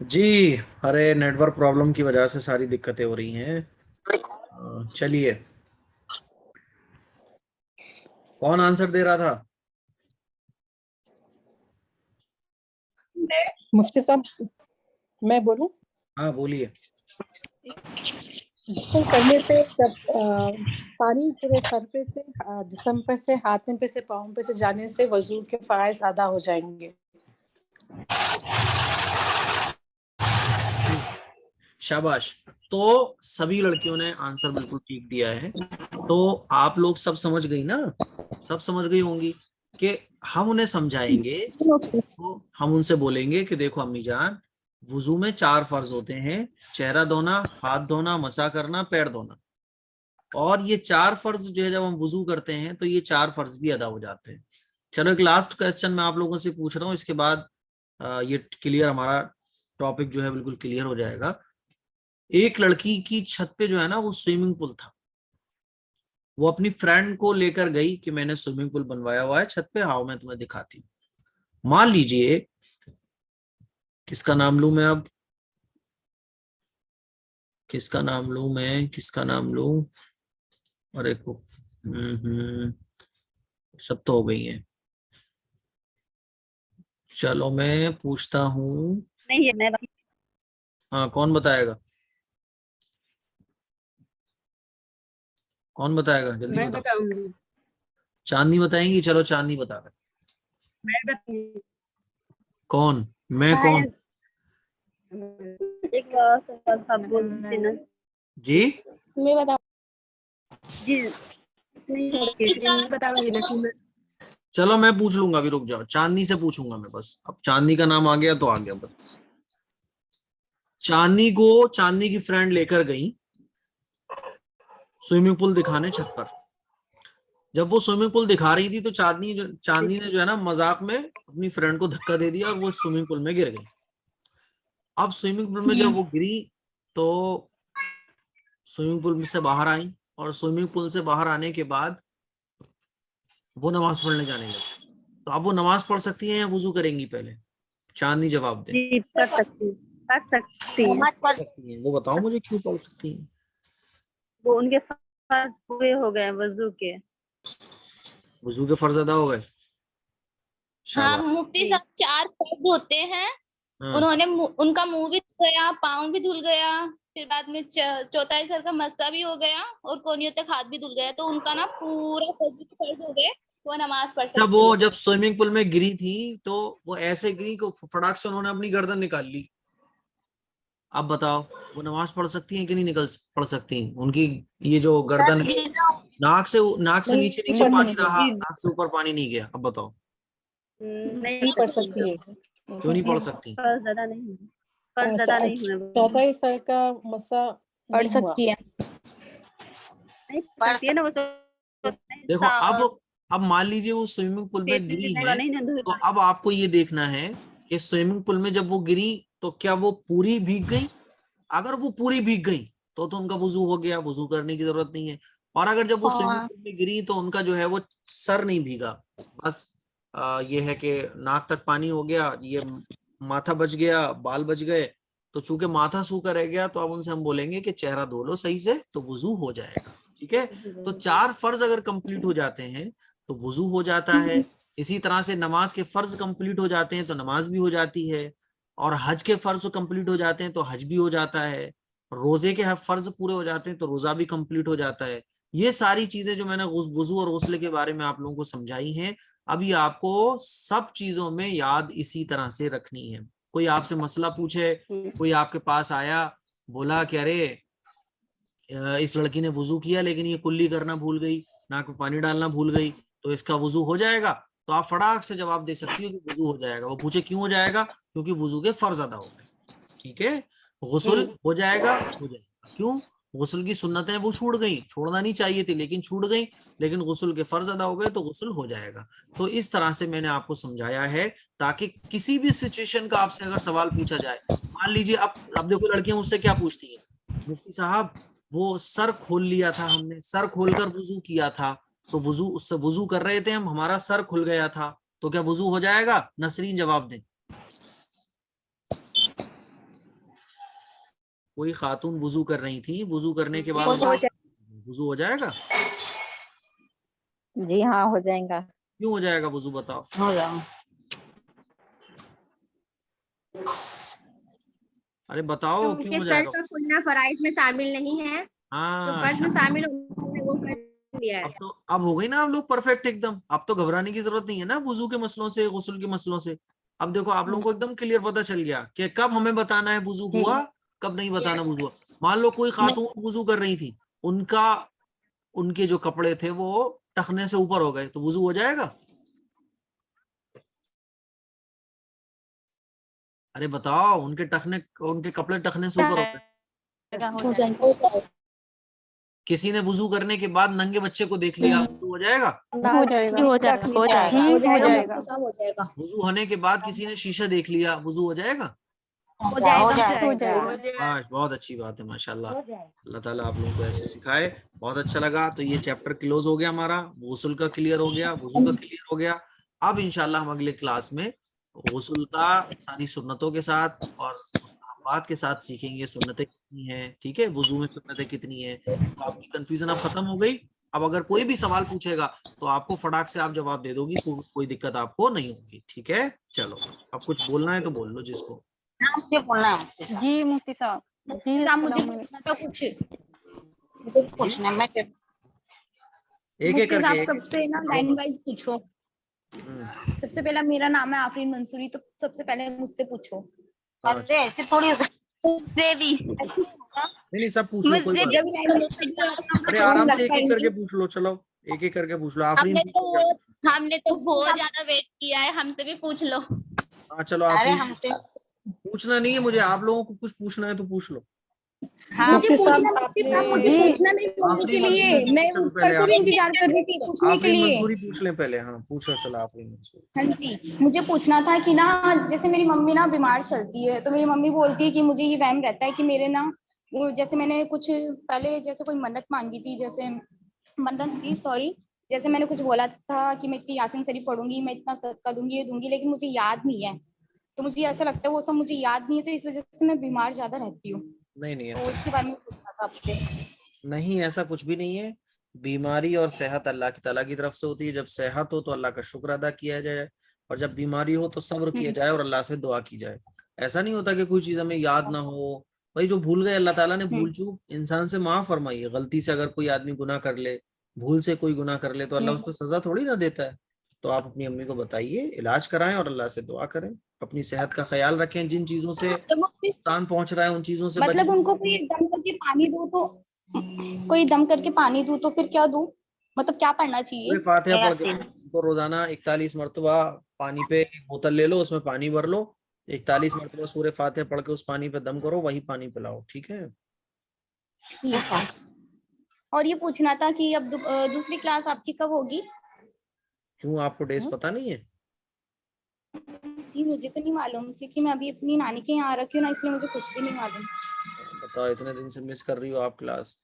जी। अरे network problem की वजह से सारी दिक्कतें हो रही हैं। चलिए, कौन आंसर दे रहा था? मुफ्ती साहब, मैं बोलूं? हाँ बोलिए। गुस्ल करने पे जब पानी पूरे सर पे से, जिस्म पे से, हाथ में पे से, पाँव पे से जाने से वजू के फराइज अदा हो जाएंगे। शाबाश। तो सभी लड़कियों ने आंसर बिल्कुल ठीक दिया है। तो आप लोग सब समझ गई ना? सब समझ गई होंगी कि हम उन्हें समझाएंगे। तो हम उनसे बोलेंगे कि देखो अम्मी जान, वुजू में 4 फर्ज होते हैं: चेहरा धोना, हाथ धोना, मसा करना, पैर धोना। और ये 4 फर्ज जो है, जब हम वुजू करते हैं तो ये 4 फर्ज भी अदा हो जाते हैं। चलो, एक लास्ट क्वेश्चन मैं आप लोगों से पूछ रहा हूँ, इसके बाद ये क्लियर, हमारा टॉपिक जो है बिल्कुल क्लियर हो जाएगा। एक लड़की की छत पे जो है ना, वो स्विमिंग पूल था। वो अपनी फ्रेंड को लेकर गई कि मैंने स्विमिंग पूल बनवाया हुआ है छत पे, आओ मैं तुम्हें दिखाती हूँ। मान लीजिए, किसका नाम लूं मैं अब? किसका नाम लूं मैं? किसका नाम लूं? अरे को सब तो हो गई है। चलो मैं पूछता हूँ। नहीं है, मैं हाँ, कौन बताएगा? कौन बताएगा? जल्दी मैं बताओ। बताऊंगी। चांदनी बताएंगी? चलो चांदनी बता दे। मैं बताऊंगी। कौन? मैं कौन? शायद एक सवाल था, बोल देना जी। मैं बता जी। नहीं बताऊंगी ना कि मैं चलो मैं पूछ लूंगा, अभी रुक जाओ, चांदनी से पूछूंगा मैं बस। अब चांदनी का नाम आ गया तो आ गया बस। चांदनी की फ्रेंड लेकर गई स्विमिंग पूल दिखाने छत पर। जब वो स्विमिंग पूल दिखा रही थी तो चांदनी ने जो है ना, मजाक में अपनी फ्रेंड को धक्का दे दिया और वो स्विमिंग पूल में गिर गई। अब स्विमिंग पूल में जब वो गिरी तो स्विमिंग पूल से बाहर आई, और स्विमिंग पूल से बाहर आने के बाद वो नमाज पढ़ने जाने लगी। तो अब वो नमाज पढ़ सकती है या वुजू करेंगी पहले? चांदनी जवाब दे। जी पढ़ सकती है। पढ़ सकती है। वो बताओ मुझे, क्यों पढ़ सकती है? वो उनके फर्ज पूरे हो गए वजू के। वुजू के फर्ज अदा हो गए। हाँ शाबाश। मुफ्ती साहब, 4 फर्ज होते हैं। हाँ। उन्होंने उनका मुंह भी धुल गया, पाँव भी धुल गया, फिर बाद में चौथाई सर का मस्ता भी हो गया और कोहनियों तक हाथ भी धुल गया। तो उनका ना पूरा फर्ज हो गए, वो नमाज पढ़ जब सकती वो है। जब स्विमिंग पूल में गिरी थी तो वो ऐसे गिरी को फटाक से उन्होंने अपनी गर्दन निकाल ली। अब बताओ, वो नमाज पढ़ सकती हैं कि नहीं? पढ़ सकती हैं? उनकी ये जो गर्दन है, नाक से नीचे नहीं नीचे पढ़ पानी नहीं रहा, जी नाक से ऊपर पानी नहीं गया। अब बताओ, नहीं पढ़ सकती सकती है। क्यों नहीं पढ़ सकती? फर्ज ज्यादा नहीं, फर्ज ज्यादा नहीं हुए। चौथाई सर का मसा पढ़ नहीं हुआ। सकती है। नहीं पढ़ सकती है ना वो देखो, अब मान लीजिए वो स्विमिंग पूल में गिरी है, नहीं तो अब आपको ये देखना है कि स्विमिंग पूल में जब वो गिरी तो क्या वो पूरी भीग गई? अगर वो पूरी भीग गई तो उनका वुजू हो गया, वुजू करने की जरूरत नहीं है। और अगर जब वो स्विमिंग हाँ पूल में गिरी तो उनका जो है वो सर नहीं भीगा, बस ये है कि नाक तक पानी हो गया, ये माथा बच गया, बाल बच गए। तो चूंकि माथा सूखा रह गया तो अब उनसे हम बोलेंगे कि चेहरा धो लो सही से, तो वुजू हो जाएगा। ठीक है। तो 4 फर्ज अगर कंप्लीट हो जाते हैं तो वुजू हो जाता है। इसी तरह से नमाज के फर्ज कंप्लीट हो जाते हैं तो नमाज भी हो जाती है। और हज के फर्ज कंप्लीट हो जाते हैं तो हज भी हो जाता है। रोजे के फर्ज पूरे हो जाते हैं तो रोजा भी कंप्लीट हो जाता है। ये सारी चीजें जो मैंने वुजू और गुस्ल के बारे में आप लोगों को समझाई हैं, अभी आपको सब चीजों में याद इसी तरह से रखनी है। कोई आपसे मसला पूछे, कोई आपके पास आया, बोला कि अरे इस लड़की ने वुजू किया लेकिन ये कुल्ली करना भूल गई, नाक में पानी डालना भूल गई, तो इसका वुजू हो जाएगा? तो आप फटाक से जवाब दे सकती हो कि वुजू हो जाएगा। वो पूछे क्यों हो जाएगा? क्योंकि वुजू के फर्ज अदा हो गए। ठीक है। गुस्ल हो जाएगा? हो जाएगा। क्यों? गुस्ल की सुन्नतें वो छूट गई, छोड़ना नहीं चाहिए थी लेकिन छूट गई, लेकिन गुस्ल के फर्ज अदा हो गए तो गुस्ल हो जाएगा। तो इस तरह से मैंने आपको समझाया है, ताकि किसी भी सिचुएशन का आपसे अगर सवाल पूछा जाए, मान लीजिए अब देखो लड़कियां मुझसे क्या पूछती हैं, मुफ्ती साहब वो सर खोल लिया था, हमने सर खोलकर वुजू किया था, तो वुजू उससे वुजू कर रहे थे हम, हमारा सर खुल गया था, तो क्या वुजू हो जाएगा? नसरीन जवाब दें। कोई खातून वुजू कर रही थी, वुजू करने के बाद वुजू हो जाएगा? जी हाँ, हो जाएगा। क्यों हो जाएगा वुजू, बताओ? हो जाएगा। अरे बताओ क्यों क्योंकि हो सर जाएगा? का खुलना फराइज में शामिल नहीं है, जो हाँ, फर्ज में शामिल उन्होंने वो कर लिया है। तो अब हो गई ना आप लोग परफेक्ट एकदम। अब तो घबराने की जरूरत नहीं है ना वुजू के मसलों से, गुस्ल के मसलों से। अब देखो आप लोगों को एकदम क्लियर पता चल गया कि कब हमें बताना है वुजू जी। हुआ, कब नहीं बताना वुजू हुआ। मान लो कोई खातून वुजू कर रही थी, उनके जो कपड़े थे वो टखने से ऊपर हो गए, तो वुजू हो जाएगा? अरे बताओ, उनके कपड़े टखने से ऊपर हो गए, किसी ने वुजू करने के बाद नंगे बच्चे को देख लिया, वुजू हो जाएगा? हो जाएगा, हो जाएगा, हो जाएगा, हो जाएगा, जाएगा। मुफ्ती साहब, हो जाएगा, वुजू होने के बाद किसी ने शीशा देख लिया, वुजू हो जाएगा? हो जाएगा। हो जाएगा। बहुत अच्छी बात है, माशाल्लाह। अल्लाह ताला आप लोगों को ऐसे सिखाए। बहुत अच्छा लगा। तो ये चैप्टर क्लोज हो गया हमारा, गुस्ल का क्लियर हो गया, वुजू का क्लियर हो गया। अब इंशाल्लाह हम अगले क्लास में गुस्ल का सारी सुन्नतों के साथ और मुस्तहबात के साथ सीखेंगे, सुन्नतें कितनी हैं, ठीक है, वुजू में सुन्नतें कितनी हैं। तो आपकी कंफ्यूजन अब खत्म हो गई। अब अगर कोई भी सवाल पूछेगा तो आपको फटाक से आप जवाब दे दोगी, कोई दिक्कत आपको नहीं होगी, ठीक है। चलो, अब कुछ बोलना है तो बोल लो जिसको। मुझे बोलना है। जी मुफ्ती साहब, जी साहब मुझे अस्सलाम पूछना था कुछ। मुझे पूछना है, मैं एक एक मुफ्ती करके साहब सबसे ना लाइन वाइज पूछो। हम्म, सबसे पहला मेरा नाम है आफरीन मंसूरी, तो सबसे पहले मुझसे पूछो। अरे ऐसे थोड़ी होता मुझसे भी नहीं सब पूछ लो, कोई मुझसे बात जब नहीं। लाइन अरे आराम से एक एक करके पूछ लो, चलो एक एक करके पूछ लो। आफरीन हमने तो बहुत ज्यादा वेट किया है, हमसे भी पूछ लो। हाँ चलो अरे आफरीन, हमसे पूछना नहीं है मुझे, आप लोगों को कुछ पूछना है तो पूछ लो। हाँ, मुझे मुफ्ती पूछना, साहब, मुफ्ती साहब आपने मुझे पूछना मेरी मम्मी के आफरीन लिए, मंसूरी मैं पूछो उस पहले, परसों भी इंतजार कर रही थी पूछने के आफरीन लिए। मंसूरी पूछ लें पहले। हाँ पूछो, चलो आफरीन मंसूरी। हाँ जी, मुझे पूछना था कि ना, जैसे मेरी मम्मी ना बीमार चलती है, तो मेरी मम्मी बोलती है कि मुझे ये वहम रहता है कि मेरे ना, जैसे मैंने कुछ पहले जैसे कोई मन्नत मांगी थी, जैसे मन्नत थी, सॉरी, जैसे मैंने कुछ बोला था कि मैं इतनी यासीन शरीफ पढ़ूंगी, मैं इतना सदका दूंगी, ये दूंगी, लेकिन मुझे याद नहीं है। तो मुझे ऐसा लगता है वो सब मुझे याद नहीं है, तो इस वजह से मैं बीमार ज्यादा रहती हूँ। नहीं तो ऐसा इसके बारे में पूछना था आपसे। नहीं, ऐसा कुछ भी नहीं है। बीमारी और सेहत अल्लाह की ताला की तरफ से होती है। जब सेहत हो तो अल्लाह का शुक्र अदा किया जाए, और जब बीमारी हो तो सब्र किया जाए और अल्लाह से दुआ की जाए। ऐसा नहीं होता कि कोई चीज हमें याद ना हो। भाई जो भूल गए, अल्लाह ताला ने भूल चूक इंसान से माफ फरमाई है। गलती से अगर कोई आदमी गुनाह कर ले, भूल से कोई गुनाह कर ले, तो अल्लाह उसको सजा थोड़ी ना देता है। तो आप अपनी अम्मी को बताइए, इलाज कराएं और अल्लाह से दुआ करें। अपनी सेहत का ख्याल रखें, जिन चीजों से तो मुफ्ती, नुकसान पहुंच रहा है उन चीजों से मतलब बचें। उनको कोई दम करके पानी दूं तो, कोई दम करके पानी दूं तो फिर क्या दूं, मतलब क्या पढ़ना चाहिए? पूरे फातिहा पढ़ के यासीन। उनको रोजाना 41 मरतबा पानी पे एक बोतल ले लो, उसमें पानी भर लो, 41 मरतबा सूरह फातिहा पढ़ के उस पानी पे दम करो, वही पानी पिलाओ, ठीक है। ठीक है। और ये पूछना था कि अब दूसरी क्लास आपकी कब होगी? क्यों, आपको डेज पता नहीं है? जी मुझे तो नहीं मालूम, क्योंकि मैं अभी अपनी नानी के यहाँ आ रखी हूँ ना, इसलिए मुझे कुछ भी नहीं मालूम। बताओ, इतने दिन से मिस कर रही हो आप क्लास।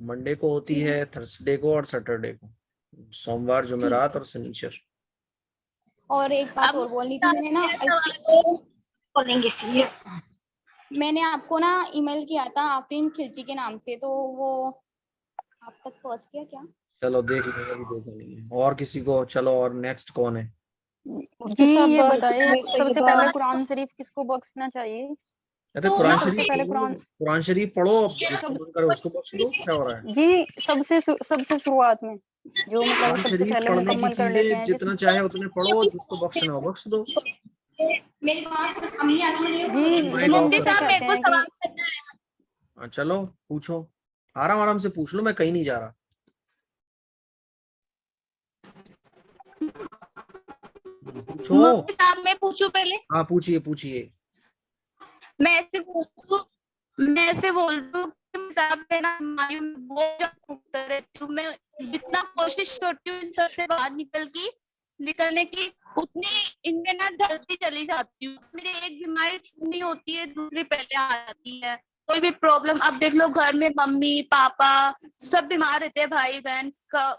मंडे को होती जी है, थर्सडे को और सैटरडे को, सोमवार जुमेरात और शनिचर। और एक बात और बोलनी थी, मैंने ना बोलेंगे फिर। मैंने आपको ना ईमेल किया था आफरीन खिलची के नाम से, तो वो आप तक पहुंच गया क्या? चलो देख लेंगे, अभी देखा नहीं है। और किसी को, चलो और नेक्स्ट कौन है? मुफ्ती जी साहब, ये बताइए, मैं सबसे सैयदा पहले कुरान शरीफ किसको बख्शना चाहिए? अरे तो कुरान सबसे शरीफ पहले पढ़ो, कुरान शरीफ पढ़ो, अब जिसको सब मन करे उसको बख्श दो, क्या हो रहा है। जी सबसे शुरुआत में जो मतलब कुरान सबसे शरीफ पहले पढ़ने की मुकम्मल कर लेते चीजें हैं जितना चाहे उतने पढ़ो, जिसको बख्शना हो बख्श दो। मेरे पास अम्मी आती है जी माइक ऑफ मुफ्ती करो। साहब मेरे को कहते हैं सवाल करना है। हाँ चलो पूछो, आराम आराम से पूछ लो, मैं कहीं नहीं जा रहा। पूछो। मुफ्ती साहब मैं पूछूं पहले? हाँ पूछिए पूछिए। मैं ऐसे बोल दूं कि साहब मैं ना बीमारी में बहुत ज्यादा भुगत रहती हूँ। मैं जितना कोशिश करती हूँ इन सबसे बाहर निकलने की, उतनी इनमें ना ढलती चली जाती हूँ। मेरी एक बीमारी ठीक नहीं होती है, दूसरी पहले आ जाती है। कोई भी प्रॉब्लम, अब देख लो घर में मम्मी पापा सब बीमार रहते हैं, भाई बहन का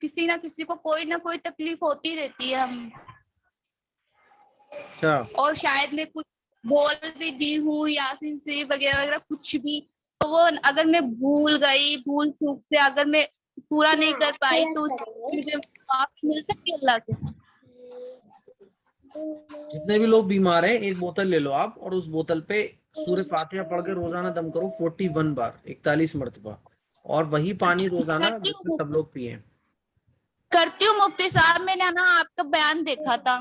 किसी ना किसी को कोई ना कोई तकलीफ होती रहती है। अच्छा, और शायद मैं कुछ बोल भी दी हूँ यासीन से वगैरह वगैरह कुछ भी, तो वो अगर मैं भूल गई, भूल चूक से अगर मैं पूरा नहीं कर पाई तो उसकी मुझे माफी मिल सकती है अल्लाह से? जितने भी लोग बीमार हैं, एक बोतल ले लो आप और उस बोतल पे सूर्य फातिहा पढ़ के रोजाना दम करो 41 बार, 41 मरतबा, और वही पानी रोजाना करती घर में हूँ, सब लोग पिए। करती हूँ मुफ्ती साहब। मैंने ना आपका बयान देखा था,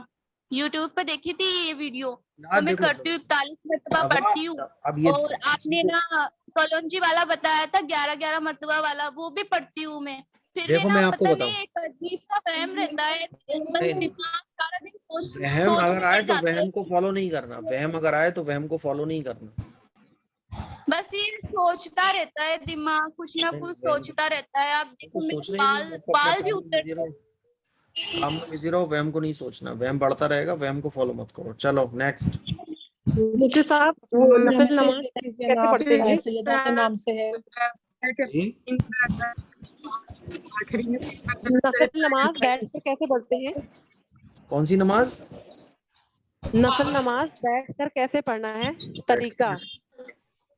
यूट्यूब पे देखी थी ये वीडियो, ना तो मैं देखो, करती हूँ, 41 मरतबा अब पढ़ती हूँ। अब ये और आपने ना कलौंजी वाला बताया था 11-11 मरतबा वाला, वो भी पढ़ती हूँ मैं। फिर भी देखो, मैं ना आपको पता बताऊं, नहीं एक अजीब सा वहम रहता है, बस नहीं नहीं, दिमाग सारा दिन वहम सोच अगर में आए पड़ तो जाता है। वहम को फॉलो नहीं करना, वहम अगर आए तो वहम को फॉलो नहीं करना। बस ये सोचता रहता है दिमाग, कुछ ना नहीं, कुछ वहम सोचता रहता है। आप को देखो मेरे सोचना ही नहीं, बाल आपको अपने बाल भी काम में बिजी उतरते रहो, हैं। काम में बिजी रहो, वहम को नहीं सोचना, वहम बढ़ता रहेगा, वहम को फॉलो मत करो। चलो नेक्स्ट। मुफ्ती साहब, वो मेरा नफल मैसेज नमाज देखिए कैसे ना, पढ़ते हैं? सैयदा के नाम से है। जी, नफल नमाज बैठ कर कैसे पढ़ते हैं? कौन सी नमाज? नफल नमाज बैठ कर कैसे पढ़ना है, तरीका?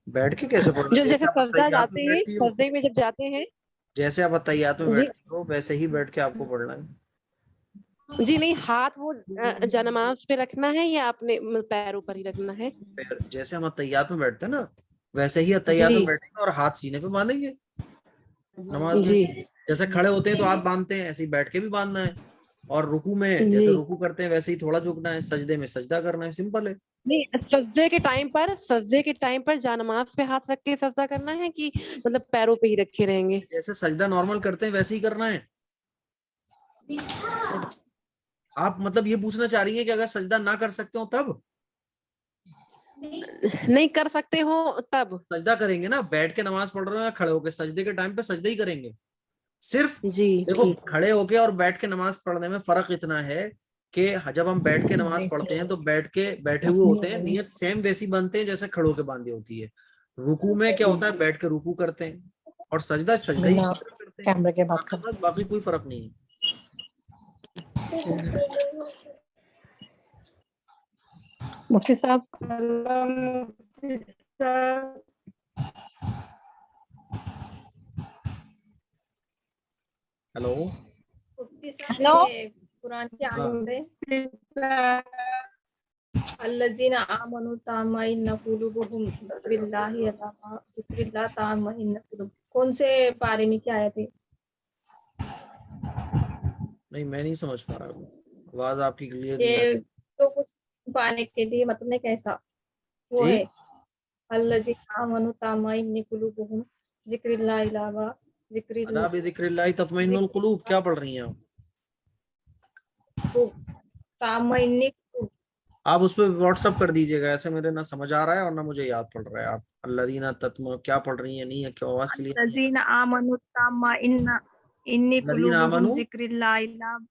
बैठ के कैसे पढ़ना? जो जैसे जैसे आप सजदा तहियात में जाते हैं, बैठती हो, सजदे में जब जाते हैं। जैसे आप तहियात में जी बैठती हो वैसे ही बैठ के आपको पढ़ना है। जी नहीं, हाथ वो जनमाज पे रखना है या अपने पैरों पर ही रखना है? फिर जैसे हम तहियात में बैठते हैं ना, वैसे ही तहियात में जी बैठेंगे और हाथ सीने पे बांधेंगे नमाज में। जी जैसे खड़े होते हैं तो हाथ बांधते हैं, ऐसे ही बैठ के भी बांधना है। और रुकू में जी जैसे रुकू करते हैं वैसे ही थोड़ा झुकना है, सजदे में सजदा करना है, सिंपल है। नहीं, सजदे के टाइम पर जानमाज पे हाथ रख के सजदा करना है कि मतलब पैरों पे ही रखे रहेंगे? जैसे सजदा नॉर्मल करते हैं वैसे ही करना है। आप मतलब ये पूछना चाह रही हैं कि अगर सजदा ना कर सकते हो तब? नहीं कर सकते हो तब? सजदा करेंगे ना, बैठ के नमाज पढ़ रहे हो या खड़े होके, सजदे के टाइम पे सजदा ही करेंगे सिर्फ। जी देखो, ठीक। खड़े होके और बैठ के नमाज पढ़ने में फर्क इतना है कि जब हम बैठ के नमाज पढ़ते हैं तो बैठे हुए होते हैं, नियत सेम वैसी बनते हैं जैसे खड़े होके बांधी होती है। रुकू में क्या होता है, बैठ के रुकू करते हैं, और सजदा सजदा ही ना करते हैं। कैमरा के बात कर। बाकी कोई फर्क नहीं है। मुफ्ती साहब, हेलो, हेलो, कुरान की हाँ, आयत है, अल्लज़ीना आमनु तम्मइन्नु कुलूबुहुम बिल्लाहि अला जिक्रिल्लाह तम्मइन्नु कुलूब। कौन से पारे में क्या आयत है? नहीं मैं नहीं समझ पा रहा हूँ, आवाज आपकी क्लियर नहीं आ रही। ये तो कुछ पाने के लिए मतलब नहीं कैसा वो जी, है, अल्लज़ीना आमनु तम्मइन्नु कुलूबुहुम जिक्रिल्लाह इलावा अला बिज़िक्रिल्लाहि तत्मइन्नुल कुलूब, क्या पढ़ रही हैं आप? तम्मइन्नु आप उस पर व्हाट्सअप कर दीजिएगा, ऐसे मेरे ना समझ आ रहा है और ना मुझे याद पड़ रहा है। आप अल्लदीना तत्म क्या पढ़ रही है, नहीं है क्यों, आवाज के लिए नहीं है। अल्लज़ीना आमनु तम्मइन्नु लदीना कुलूबुहुम आमनु, जिक्रिल्लाह इलावा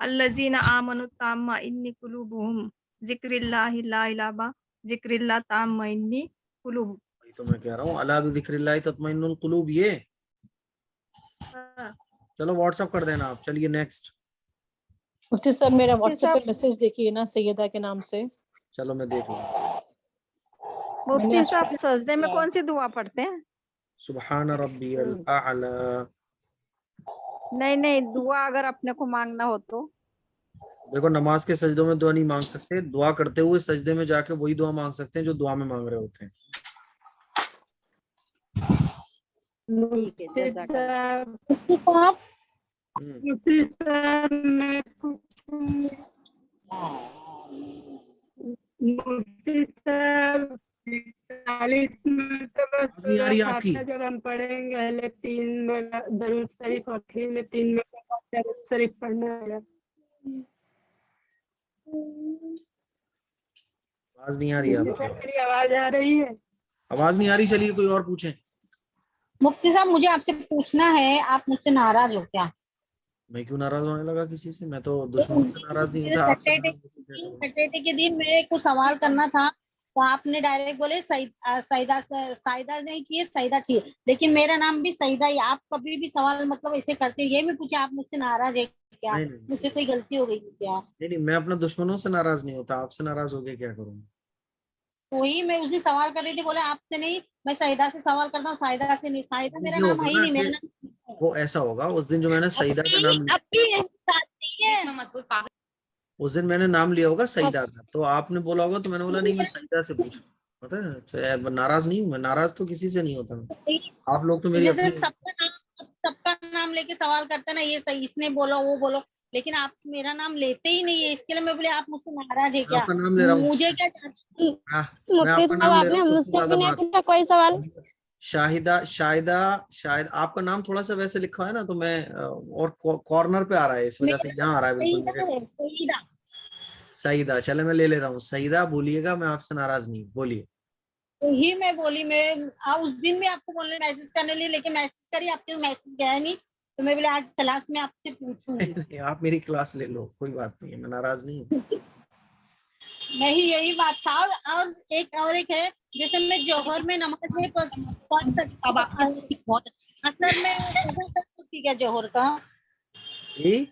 अल्लज़ीना आमनु तम्मइन्नु कुलूबुहुम जिक्रिल्लाह ला इलाहा जिक्रिल्लाह तम्मइन्नु कुलूब। वही तो मैं कह रहा हूँ, अला बिज़िक्रिल्लाहि तत्मइन्नुल कुलूब, ये। चलो व्हाट्सअप कर देना आप। चलिए नेक्स्ट। मुफ्ती साहब मेरा व्हाट्सएप पे मैसेज देखिए ना, सैयदा के नाम से। चलो मैं देख लूंगा। मुफ्ती साहब सजदे में कौन सी दुआ पढ़ते हैं? सुब्हान रब्बियल आला। नहीं नहीं, दुआ अगर अपने को मांगना हो तो? देखो, नमाज के सजदों में दुआ नहीं मांग सकते, दुआ करते हुए सजदे में जाके वही दुआ मांग सकते हैं जो दुआ में मांग रहे होते हैं। ठीक है, आप आवाज नहीं आ रही आपकी। जब हम पढ़ेंगे पहले 3 दरूद शरीफ, आखिरी में 3 दरूद शरीफ पढ़ना है। आवाज नहीं आ रही है आपकी, मेरी आवाज आ रही है? आवाज नहीं आ रही। चलिए कोई और पूछें। मुफ्ती साहब, मुझे आपसे पूछना है, आप मुझसे नाराज हो क्या? मैं क्यों नाराज होने लगा किसी से? मैं तो दुश्मन से नाराज नहीं होता, आपसे नाराज होता। सैटरडे के दिन मेरे को सवाल करना था, तो आपने डायरेक्ट बोले सईदा नहीं चाहिए, सईदा चाहिए, लेकिन मेरा नाम भी सईदा ही। आप कभी भी सवाल मतलब ऐसे करते हैं, ये भी पूछे आप मुझसे नाराज है क्या? नहीं नहीं मुझसे कोई गलती हो गई है क्या? नहीं, मैं अपने दुश्मनों से नाराज नहीं होता, आपसे नाराज हो गया क्या करूँ? वही मैं उसी सवाल कर रही थी, बोले आपसे नहीं, मैं सईदा से सवाल करता हूँ, साहिदा से नहीं। साहिदा मेरा ये नाम होगा है ही ना नहीं, मेरा कि नाम वो ऐसा होगा, उस दिन जो मैंने सईदा का नाम लिया, उस दिन मैंने नाम लिया होगा सईदा का, तो आपने बोला होगा, तो मैंने बोला नहीं मैं सईदा से पूछ, पता है, तो नाराज नहीं हूँ मैं, नाराज तो किसी से नहीं होता मैं। आप लोग तो मेरी जैसे अपनी, सबका नाम लेके सवाल करते ना, ये सही, इसने बोलो वो बोलो, लेकिन आप मेरा नाम लेते ही नहीं है। इसके लिए मैं बोले आप मुझसे नाराज है क्या? आपका नाम ले रहा हूँ, मुझे क्या मैं आपका नाम ले रहा हूँ, सबसे ज्यादा बात। कोई सवाल? शाहिदा, शाहिदा, शायद आपका नाम थोड़ा सा वैसे लिखा है ना, तो मैं और कॉर्नर पे आ रहा है, इस वजह से यहाँ आ रहा है बिल्कुल सईदा मेरे। है, सईदा। सईदा, चले मैं ले रहा हूँ, सईदा बोलिएगा, मैं आपसे नाराज नहीं, बोलिए। तो ही मैं बोली, मैं उस दिन भी आपको बोलने मैसेज करने लिए, लेकिन मैसेज करी, आपके मैसेज गया नहीं, तो मैं बोले आज क्लास में आपसे पूछूंगी। आप मेरी क्लास ले लो, कोई बात नहीं है, मैं नाराज नहीं हूँ। नहीं, यही बात था। और एक है, जैसे मैं जोहर में नमाज नहीं पढ़ सकती, अब आपकी बहुत अच्छी, असर में पढ़ सकती क्या जोहर का? जी,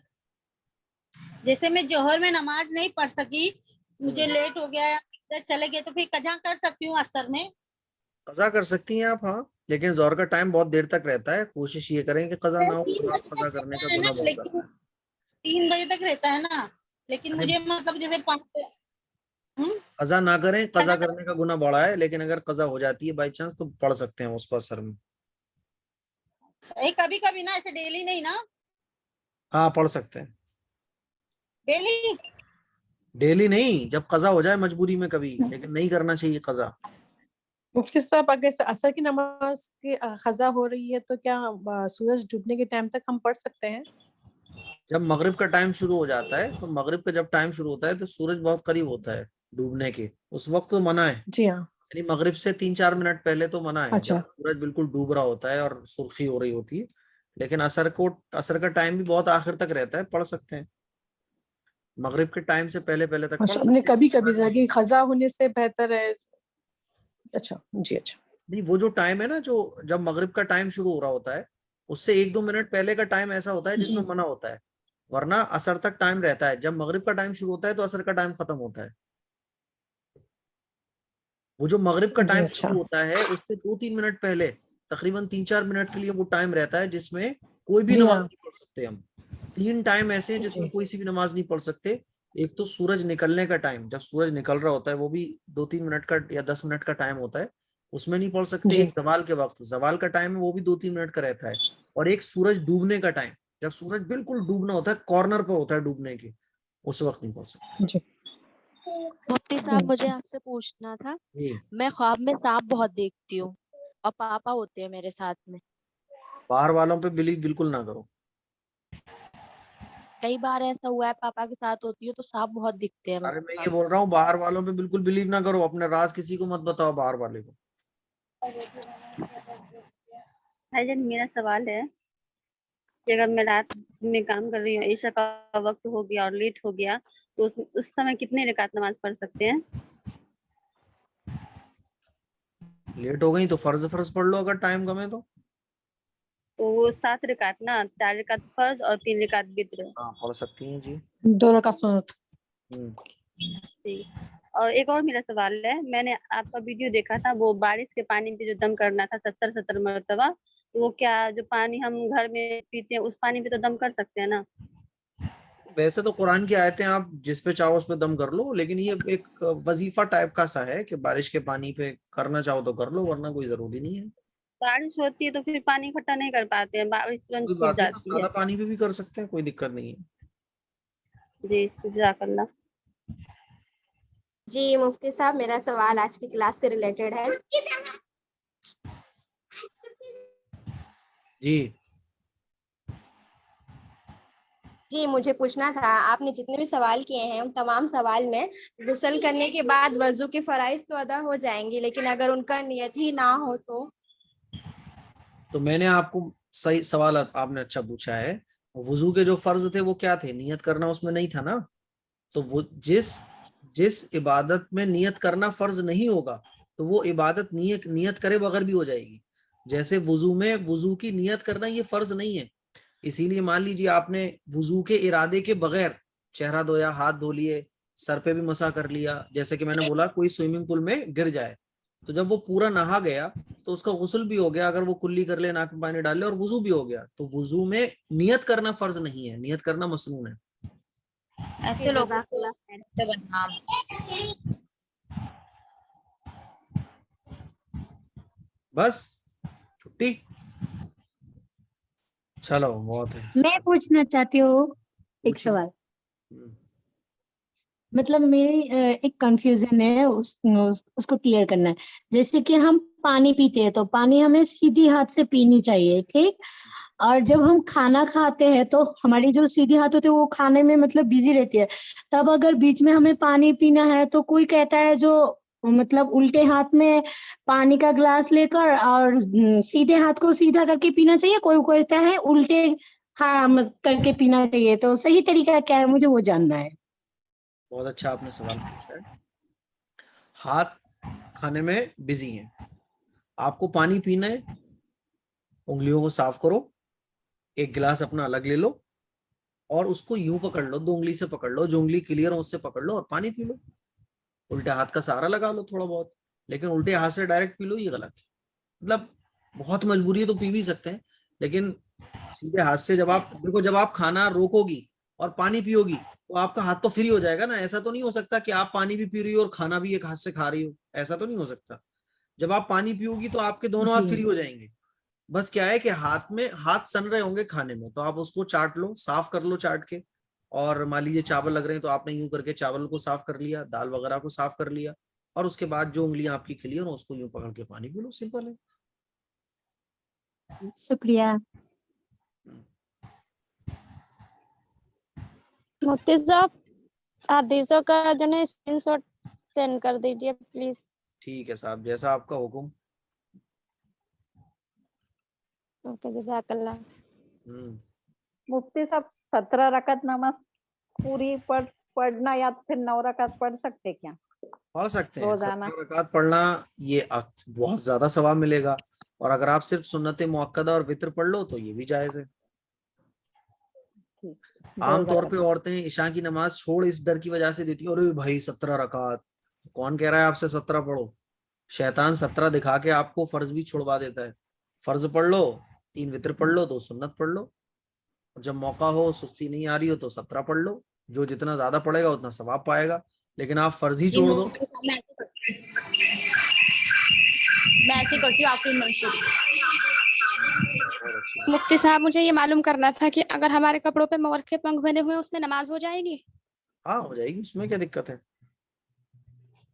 जैसे मैं जोहर में नमाज नहीं पढ़ सकी, मुझे लेट हो गया या इधर चले गए, तो फिर कजा कर सकती हूँ असर में? कज़ा कर सकती हैं आप, हाँ, लेकिन जोहर का टाइम बहुत देर तक रहता है, कोशिश ये करें कि कज़ा ना हो, 3 नमाज बजे कज़ा तक करने का रहता है गुनाह ना, बहुत लेकिन ज्यादा है। 3 बजे तक रहता है ना, लेकिन अरे मुझे मतलब जैसे 5 कज़ा ना करें, कज़ा कजा करने का गुनाह बड़ा है, लेकिन अगर कज़ा हो जाती है बाई चांस, तो पढ़ सकते हैं उसको असर में। कभी कभी ना, ऐसे डेली नहीं ना? हाँ, पढ़ सकते हैं, डेली? डेली नहीं, जब कज़ा हो जाए मजबूरी में कभी, लेकिन नहीं करना चाहिए कज़ा। मुफ्ती साहब, अगर असर की नमाज की खजा हो रही है तो क्या सूरज डूबने के टाइम तक हम पढ़ सकते हैं? जब मगरिब का टाइम शुरू हो जाता है, तो मगरिब का जब टाइम शुरू होता है, तो सूरज बहुत करीब होता है डूबने के, उस वक्त तो मना है, जी हाँ। यानी मगरिब से 3-4 मिनट पहले तो मना है, जब अच्छा। सूरज बिल्कुल डूब रहा होता है और सुर्खी हो रही होती है। लेकिन असर का टाइम भी बहुत आखिर तक रहता है, पढ़ सकते हैं, मगरिब के टाइम से पहले पहले तक पढ़ अच्छा, हमने सकते कभी कभी हैं। लगी खजा होने से बेहतर है। अच्छा जी, अच्छा। नहीं, वो जो टाइम है ना, जो जब मगरिब का टाइम शुरू हो रहा होता है, उससे 1-2 मिनट पहले का टाइम ऐसा होता है जी जिसमें मना होता है, वरना असर तक टाइम रहता है। जब मगरिब का टाइम शुरू होता है, तो असर का टाइम खत्म होता है। वो जो मगरिब का जी, टाइम अच्छा शुरू होता है, उससे 2-3 मिनट पहले तकरीबन 3-4 मिनट के लिए वो टाइम रहता है, जिसमें कोई भी जी नमाज हाँ नहीं पढ़ सकते हम। 3 टाइम ऐसे हैं जिसमें जी कोई सी भी नमाज नहीं पढ़ सकते। एक तो सूरज निकलने का टाइम, जब सूरज निकल रहा होता है, वो भी 2-3 मिनट का या 10 मिनट का टाइम होता है, उसमें नहीं पढ़ सकते। जी। एक जवाल के वक्त, जवाल का टाइम है, वो भी 2-3 मिनट का रहता है। और एक सूरज डूबने का टाइम, जब सूरज बिल्कुल डूबना होता है, कॉर्नर पर होता है डूबने के, उस वक्त नहीं पढ़ सकते। जी मुफ्ती साहब, मुझे अच्छा। आपसे पूछना था। जी, मैं ख्वाब में सांप बहुत देखती हूँ और पापा होते हैं मेरे साथ में। बाहर वालों पे बिलीव बिल्कुल ना करो। कई बार ऐसा हुआ है, पापा के साथ होती हूँ तो सांप बहुत दिखते हैं अरे मुझे मैं ये ख्वाब बोल में। रहा हूँ, बाहर वालों पे बिल्कुल बिलीव ना करो, अपने राज किसी को मत बताओ बाहर वाले को। भाईजान, मेरा सवाल है कि अगर मैं रात में काम कर रही हूँ, ईशा का वक्त हो गया और लेट हो गया, तो उस समय कितने रकात नमाज पढ़ सकते हैं? लेट हो गई तो फर्ज फर्ज पढ़ लो, अगर टाइम कम है तो। वो 7 रकात ना, 4 रकात फर्ज और 3 रकात वित्र। हाँ, पढ़ सकती हैं जी। दोनों का सुनत। हम्म। जी। और एक और मेरा सवाल है, मैंने आपका वीडियो देखा था, वो बारिश के पानी पे जो दम करना था 70 मरतबा, तो वो क्या जो पानी हम घर में पीते हैं, उस पानी पे तो दम कर सकते हैं ना? वैसे तो कुरान की आयतें आप जिस पे चाहो उस पे दम कर लो, लेकिन ये एक वजीफा टाइप का सा है कि बारिश के पानी पे करना चाहो तो कर लो, वरना कोई जरूरी नहीं है। बारिश होती है तो फिर पानी इकट्ठा नहीं कर पाते हैं, बारिश तुरंत कोई छूट बात नहीं, तो जाती है। सादा पानी पे भी कर सकते हैं, कोई दिक्कत नहीं है। जी, जज़ाकल्लाह। जी मुफ्ती साहब, मेरा सवाल आज की क्लास से रिलेटेड है। जी, जी, मुझे पूछना था, आपने जितने भी सवाल किए हैं उन तमाम सवाल में गुस्ल करने के बाद वजू के फराइज तो अदा हो जाएंगे, लेकिन अगर उनका नियत ही ना हो तो मैंने आपको सही सवाल आपने अच्छा पूछा है। वुजू के जो फर्ज थे वो क्या थे? नियत करना उसमें नहीं था ना। तो वो जिस जिस इबादत में नियत करना फर्ज नहीं होगा, तो वो इबादत नियत करे बगैर भी हो जाएगी। जैसे वुजू में वुजू की नियत करना ये फर्ज नहीं है, इसीलिए मान लीजिए आपने वुजू के इरादे के बगैर चेहरा धोया, हाथ धो लिए, सर पे भी मसा कर लिया, जैसे कि मैंने बोला कोई स्विमिंग पूल में गिर जाए तो जब वो पूरा नहा गया तो उसका गुस्ल भी हो गया, अगर वो कुल्ली कर ले, नाक में पानी डाल ले, और वुजू भी हो गया, तो वुजू में नियत करना फर्ज नहीं है, नियत करना मसनून है। ऐसे लोगों को बदनाम। बस छुट्टी, चलो बहुत है। मैं पूछना चाहती हूँ एक पूछिए। सवाल। मतलब मेरी एक कंफ्यूजन है, उसको क्लियर करना है। जैसे कि हम पानी पीते हैं तो पानी हमें सीधी हाथ से पीनी चाहिए, ठीक। और जब हम खाना खाते हैं तो हमारी जो सीधी हाथ होते हैं वो खाने में मतलब बिजी रहती है। तब अगर बीच में हमें पानी पीना है तो कोई कहता है जो मतलब उल्टे हाथ में पानी का ग्लास लेकर और सीधे हाथ को सीधा करके पीना चाहिए, कोई कहता है उल्टे करके पीना चाहिए। तो सही तरीका क्या है, मुझे वो जानना है। बहुत अच्छा आपने सवाल पूछा है। हाथ खाने में बिजी हैं, आपको पानी पीना है, उंगलियों को साफ करो, एक गिलास अपना अलग ले लो और उसको यूं पकड़ लो, 2 उंगली से पकड़ लो, जो उंगली क्लियर हो उससे पकड़ लो और पानी पी लो। उल्टे हाथ का सहारा लगा लो थोड़ा बहुत, लेकिन उल्टे हाथ से डायरेक्ट पी लो ये गलत है। मतलब बहुत मजबूरी है तो पी भी सकते हैं, लेकिन सीधे हाथ से जब आप देखो, जब आप खाना रोकोगी और पानी पियोगी तो आपका हाथ तो फ्री हो जाएगा ना। ऐसा तो नहीं हो सकता कि आप पानी भी पी रही हो और खाना भी एक हाथ से खा रही हो, ऐसा तो नहीं हो सकता। जब आप पानी पियोगी तो आपके दोनों हाथ फ्री हो जाएंगे। बस क्या है कि हाथ में हाथ सन रहे होंगे खाने में, तो आप उसको चाट लो, साफ कर लो चाट के। और मान लीजिए चावल लग रहे हैं तो आपने यूं करके चावल को साफ कर लिया, दाल वगैरह को साफ कर लिया, और उसके बाद जो उंगलियां आपकी क्लियर हो उसको यूं पकड़ के पानी पी लो, सिंपल है। शुक्रिया। मुफ्ती साहब हदीसों का जो है स्क्रीनशॉट सेंड कर दीजिए प्लीज। ठीक है साहब, जैसा आपका हुक्म। ओके जज़ाकल्लाह। मुफ्ती साहब 17 रकात नमाज पूरी पढ़ना या फिर 9 रकात पढ़ सकते क्या? पढ़ सकते हैं। रोजाना 17 रकात पढ़ना ये बहुत ज्यादा सवाब मिलेगा, और अगर आप सिर्फ सुन्नत मुअक्कदा और वित्र पढ़ लो तो ये भी जायज है। आमतौर पे औरतें इशा की नमाज छोड़ इस डर की वजह से देती है, अरे भाई 17 रकात, कौन कह रहा है आपसे 17 पढ़ो। शैतान 17 दिखा के आपको फर्ज भी छुड़वा देता है। फर्ज पढ़ लो, 3 वित्र पढ़ लो, 2 सुन्नत पढ़ लो, जब मौका हो, सुस्ती नहीं आ रही हो तो 17 पढ़ लो। जो जितना ज्यादा पढ़ेगा उतना सवाब पाएगा, लेकिन आप फर्ज ही छोड़ दो। मैं ऐसे करती हूँ आफरीन मंसूर। मुफ्ती साहब मुझे ये मालूम करना था कि अगर हमारे कपड़ों पे मोर के पंख बने हुए उसमें नमाज हो जाएगी? हाँ हो जाएगी, उसमें क्या दिक्कत है।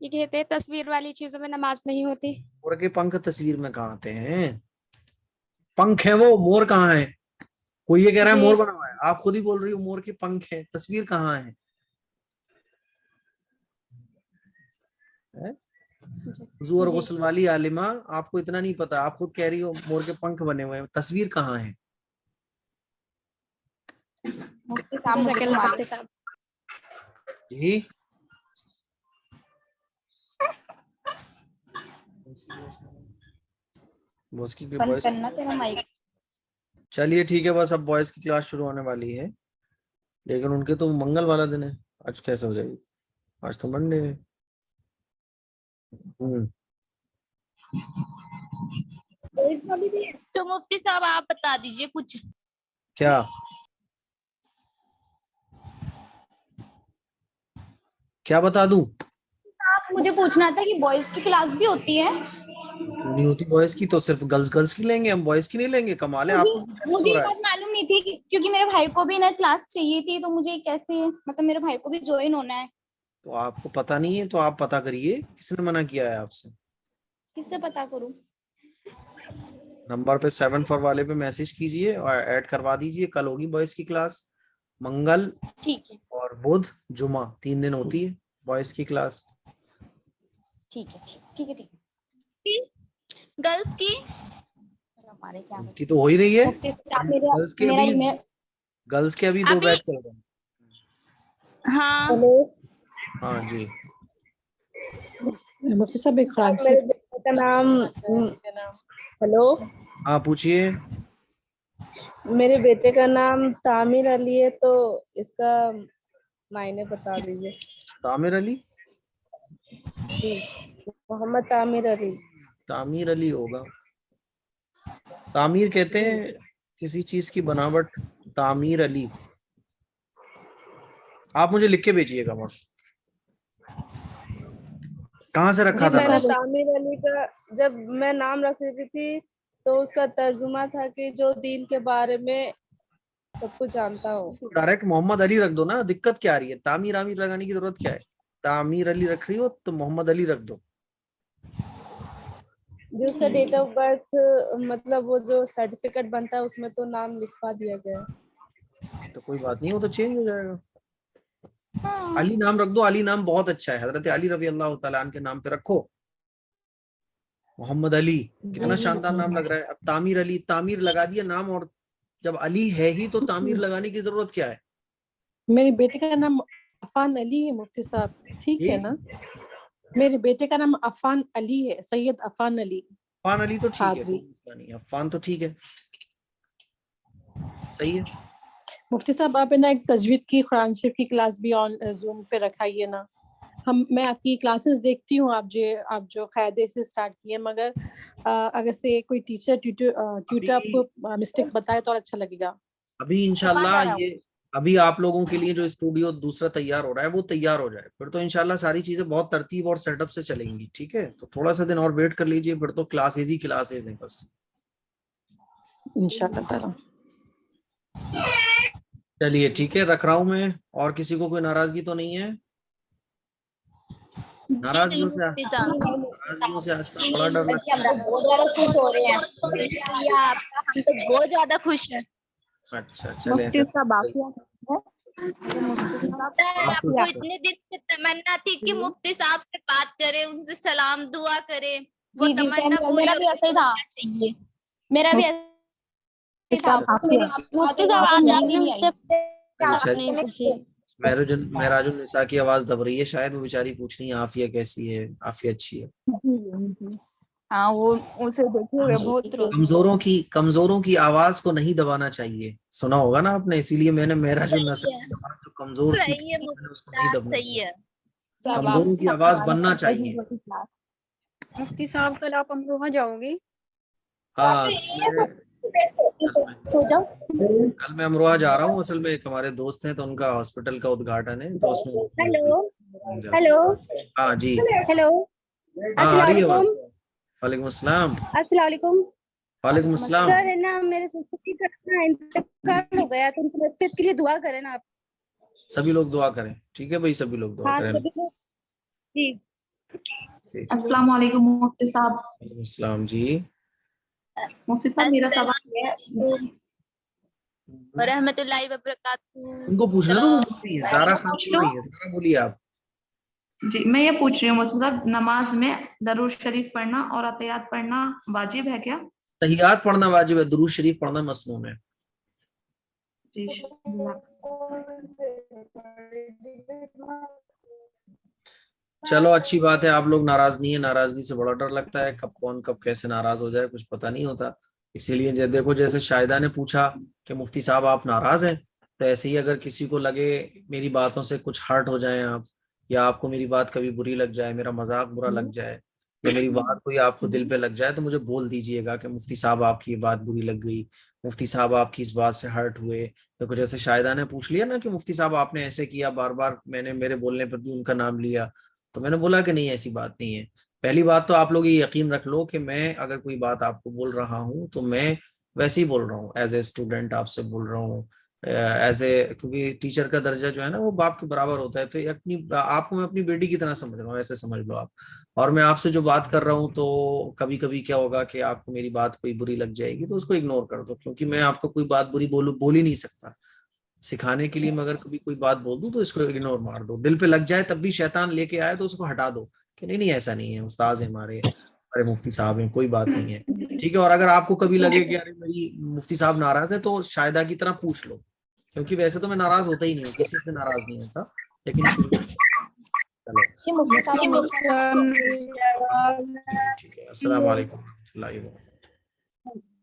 ये कहते हैं तस्वीर वाली चीजों में नमाज नहीं होती। मोर के पंख तस्वीर में कहाँ आते हैं? पंख है वो, मोर कहाँ है? कोई ये कह रहा है मोर बना हुआ है, आप खुद ही बोल रही हो मोर के पंख है, तस्वीर कहाँ है? वुज़ू और गुस्ल वाली आलिमा, आपको इतना नहीं पता, आप खुद कह रही हो मोर के पंख बने हुए हैं, तस्वीर कहाँ है? जी चलिए ठीक है, बस अब बॉयज की क्लास शुरू होने वाली है, लेकिन उनके तो मंगल वाला दिन है, आज कैसे हो जाएगी? आज तो मंडे है। तो मुफ्ती साहब आप बता दीजिए कुछ। क्या? क्या बता दूं? आप मुझे पूछना था कि बॉयज की क्लास भी होती है? क्यों नहीं होती बॉयज की? तो सिर्फ गर्ल्स की लेंगे हम, बॉयज की नहीं लेंगे? कमाल है आपको। मुझे ये बात मालूम नहीं थी क्योंकि मेरे भाई को भी ना क्लास चाहिए थी, तो मुझे कैसे मतलब मेरे भाई को भी ज्वाइन होना है। तो आपको पता नहीं है तो आप पता करिए, किसने मना किया है आपसे? किससे पता करूं? नंबर पे 7 वाले पे मैसेज कीजिए और ऐड करवा दीजिए। कल होगी बॉयज की क्लास, मंगल ठीक है और बुध जुमा 3 दिन होती है बॉयज की क्लास। ठीक है ठीक है ठीक है। गर्ल्स की हमारे क्या की तो हो ही रही है। गर्ल्स के अभी 2 बैच चल रहे हैं। हाँ हाँ जी। मुफ्ती साहब एक का नाम हेलो। हाँ पूछिए। मेरे बेटे का नाम तामिर अली है, तो इसका मायने बता दीजिए। तामिर अली, जी, मोहम्मद तामिर अली। तामिर अली होगा। तामीर कहते हैं किसी चीज की बनावट, तामीर अली। आप मुझे लिख के भेजिएगा व्हाट्सएप, कहाँ से रखा जी, था मैंने नाम? तामिर अली का जब मैं नाम रख रही थी तो उसका तर्जुमा था कि जो दीन के बारे में सब कुछ जानता हो। डायरेक्ट मोहम्मद अली रख दो ना, दिक्कत क्या आ रही है? तामीर आमीर लगाने की जरूरत क्या है? तामीर अली रख रही हो तो मोहम्मद अली रख दो। जो उसका डेट ऑफ बर्थ, मतलब वो जो सर्टिफिकेट बनता है उसमें तो नाम लिखवा दिया गया है। तो कोई बात नहीं, वो तो चेंज हो जाएगा। अली नाम रख दो, अली नाम बहुत अच्छा है, हजरत अली रजी अल्लाह तआला अन्हु के नाम पे रखो। मोहम्मद अली कितना शानदार नाम लग रहा है। अब तामीर अली, तामीर लगा दिया नाम, और जब अली है ही तो तामीर लगाने की जरूरत क्या है? मेरे बेटे का नाम अफान अली है मुफ्ती साहब, ठीक है ना? मेरे बेटे का नाम अफान अली है, सैयद अफान अली। अफान अली तो ठीक है, कादरी। कोई मसला नहीं है, अफान तो ठीक है, सही है। मुफ्ती साहब आप है ना एक तजवीद की कुरान शरीफ की क्लास भी ऑन जूम पे रखाइए ना। मैं आपकी क्लासेस देखती हूँ, आप जो कायदे से स्टार्ट किए, मगर अगर से कोई ट्यूटर आपको मिस्टेक बताए तो और अच्छा लगेगा। अभी इंशाल्लाह ये अभी आप लोगों के लिए जो स्टूडियो दूसरा तैयार हो रहा है वो तैयार हो जाए, फिर तो इंशाल्लाह सारी चीजें बहुत तरतीब और सेटअप से चलेंगी। ठीक है, तो थोड़ा सा दिन और वेट कर लीजिए, फिर तो क्लासेज ही क्लासेज हैं बस, इंशाल्लाह ताला। चलिए ठीक है, रख रहा हूँ मैं। और किसी को कोई नाराजगी तो नहीं है? नाराजगियों से आज का बड़ा डर लगता है। बहुत ज्यादा खुश हो रहे हैं। हम तो बहुत ज्यादा खुश हैं। अच्छा चले, आपको इतने दिन से तमन्ना थी कि मुफ्ती साहब से बात करें, उनसे सलाम दुआ करें, वो जी, तमन्ना पूरी मेरा भी ऐसा ही था। मेरा भी ऐसा था। महराजुन निसा की आवाज दब रही है, शायद वो बेचारी पूछ रही है आफिया कैसी है, आफिया अच्छी है। हाँ, वो उसे देखिए बहुत कमजोरों की आवाज को नहीं दबाना चाहिए, सुना होगा ना आपने, इसीलिए मैंने महराजुन निसा की आवाज जो कमजोर सी थी मैंने उसको नहीं दबना चाहिए। कमजोरों की आवाज बनना चाहिए। मुफ्ती साहब कल आप अमरोहा जाओगे? हाँ, कल मैं अमरोहा जा रहा हूँ, असल में एक हमारे दोस्त हैं तो उनका हॉस्पिटल का उद्घाटन है, तो उसमें। हेलो हाँ जी, हेलो, हाँ आ रही है आवाज। वालेकुम अस्सलाम। अस्सलाम वालेकुम। वालेकुम अस्सलाम। सर है ना, मेरे ससुर का इंतकाल हो गया, तो उनकी मदद के लिए दुआ करें ना आप। सभी लोग दुआ करें, ठीक है भाई, सभी लोग दुआ हाँ, करें। सभी लोग जी। अस्सलाम वालेकुम मुफ्ती साहब। वालेकुम अस्सलाम जी। मुफ्ती साहब मेरा सवाल है, रहमतुल्लाहि व बरकातहू। उनको पूछना तो मुफ्ती ज़ारा खान को नहीं है, ज़ारा बोलिए आप। जी मैं ये पूछ रही हूँ मुफ्ती साहब, नमाज में दरूद शरीफ पढ़ना और अतहियात पढ़ना वाजिब है क्या? तहियात पढ़ना वाजिब है, दुरूद शरीफ पढ़ना मसनून है। जी चलो अच्छी बात है, आप लोग नाराज नहीं है, नाराजगी से बड़ा डर लगता है, कब कौन कब कैसे नाराज हो जाए कुछ पता नहीं होता। इसीलिए देखो, जैसे शाहिदा ने पूछा कि मुफ्ती साहब आप नाराज हैं, तो ऐसे ही अगर किसी को लगे मेरी बातों से कुछ हर्ट हो जाए आप, या आपको मेरी बात कभी बुरी लग जाए, मेरा मजाक बुरा लग जाए, या मेरी बात कोई आपको दिल पे लग जाए, तो मुझे बोल दीजिएगा कि मुफ्ती साहब आपकी ये बात बुरी लग गई, मुफ्ती साहब आपकी इस बात से हर्ट हुए। देखो जैसे शाहिदा ने पूछ लिया ना कि मुफ्ती साहब आपने ऐसे किया, बार बार मैंने मेरे बोलने पर भी उनका नाम लिया, तो मैंने बोला कि नहीं ऐसी बात नहीं है। पहली बात तो आप लोग ये यकीन रख लो कि मैं अगर कोई बात आपको बोल रहा हूँ तो मैं वैसे ही बोल रहा हूँ, एज ए स्टूडेंट आपसे बोल रहा हूँ, एज ए, क्योंकि टीचर का दर्जा जो है ना वो बाप के बराबर होता है, तो आपको मैं अपनी बेटी की तरह समझ रहा हूँ, ऐसे समझ लो आप। और मैं आपसे जो बात कर रहा हूँ, तो कभी कभी क्या होगा कि आपको मेरी बात कोई बुरी लग जाएगी, तो उसको इग्नोर कर दो, क्योंकि मैं आपको कोई बात बुरी बोल ही नहीं सकता। सिखाने के लिए मैं अगर कभी कोई बात बोल दूं तो इसको इग्नोर मार दो, दिल पे लग जाए तब भी शैतान लेके आए तो उसको हटा दो कि नहीं नहीं ऐसा नहीं है, उस्ताद है हमारे मुफ्ती साहब हैं, कोई बात नहीं है, ठीक है। और अगर आपको कभी लगे कि अरे मेरी मुफ्ती साहब नाराज है, तो शायदा की तरह पूछ लो, क्योंकि वैसे तो मैं नाराज होता ही नहीं हूँ, किसी से नाराज नहीं होता, लेकिन चलो ठीक है। अस्सलाम वालेकुम।